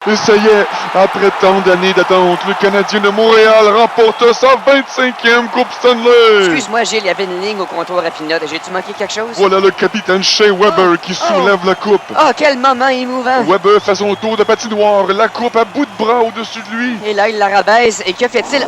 Et ça y est, après tant d'années d'attente, le Canadien de Montréal remporte sa 25e Coupe Stanley. Excuse-moi, Gilles, il y avait une ligne au comptoir à Pinot. J'ai-tu manqué quelque chose? Voilà le capitaine Shea Weber qui soulève la coupe. Oh, quel moment émouvant! Weber fait son tour de patinoire, la coupe à bout de bras au-dessus de lui. Et là, il la rabaisse. Et que fait-il?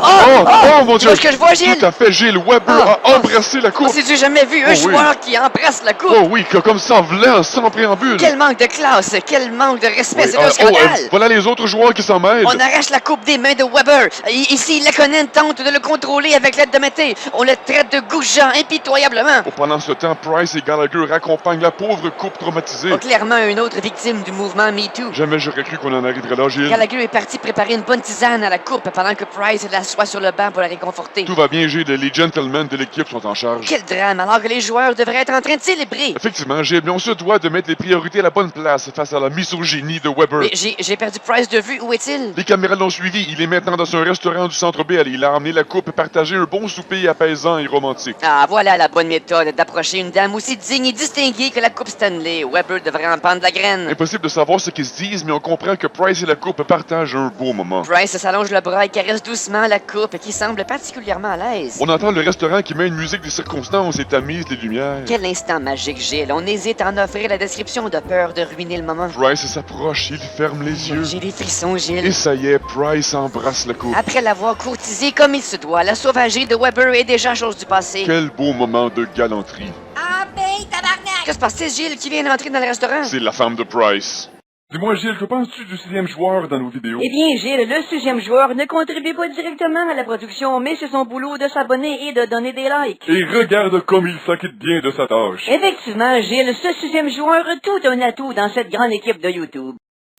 Mon Tu Dieu! vois ce que je vois, Gilles? Tout à fait, Gilles. Weber a embrassé la coupe. Si j'ai jamais vu un joueur qui embrasse la coupe! Oh oui, comme ça, en volant, sans préambule. Quel manque de classe! Quel manque de respect! C'est un scandale! Voilà les autres joueurs qui s'en mêlent. On arrache la coupe des mains de Weber. Ici, Lekonen tente de le contrôler avec l'aide de Mété. On le traite de goujat impitoyablement. Pendant ce temps, Price et Gallagher raccompagnent la pauvre coupe traumatisée. Clairement, une autre victime du mouvement MeToo. Jamais j'aurais cru qu'on en arriverait là, Gilles. Gallagher est parti préparer une bonne tisane à la coupe pendant que Price l'assoit sur le banc pour la réconforter. Tout va bien, Gilles. Les gentlemen de l'équipe sont en charge. Quel drame, alors que les joueurs devraient être en train de célébrer. Effectivement, Gilles, mais on se doit de mettre les priorités à la bonne place face à la misogynie de Weber. Mais j'ai perdu Price de vue. Où est-il? Les caméras l'ont suivi. Il est maintenant dans un restaurant du Centre Bell. Il a emmené la coupe et partagé un bon souper apaisant et romantique. Ah, voilà la bonne méthode d'approcher une dame aussi digne et distinguée que la Coupe Stanley. Weber devrait en prendre la graine. Impossible de savoir ce qu'ils se disent, mais on comprend que Price et la coupe partagent un beau moment. Price s'allonge le bras et caresse doucement la coupe qui semble particulièrement à l'aise. On entend le restaurant qui met une musique des circonstances et tamise les lumières. Quel instant magique, Gilles. On hésite à en offrir la description de peur de ruiner le moment. Price s'approche, il ferme les yeux. J'ai des frissons, Gilles. Et ça y est, Price embrasse la coupe. Après l'avoir courtisée comme il se doit, la sauvagerie de Weber est déjà chose du passé. Quel beau moment de galanterie. Ah, paye, tabarnak! Que se passe-t-il, Gilles, qui vient d'entrer dans le restaurant? C'est la femme de Price. Dis-moi, Gilles, que penses-tu du 6e joueur dans nos vidéos? Eh bien, Gilles, le 6e joueur ne contribue pas directement à la production, mais c'est son boulot de s'abonner et de donner des likes. Et regarde comme il s'acquitte bien de sa tâche. Effectivement, Gilles, ce 6e joueur a tout un atout dans cette grande équipe de YouTube.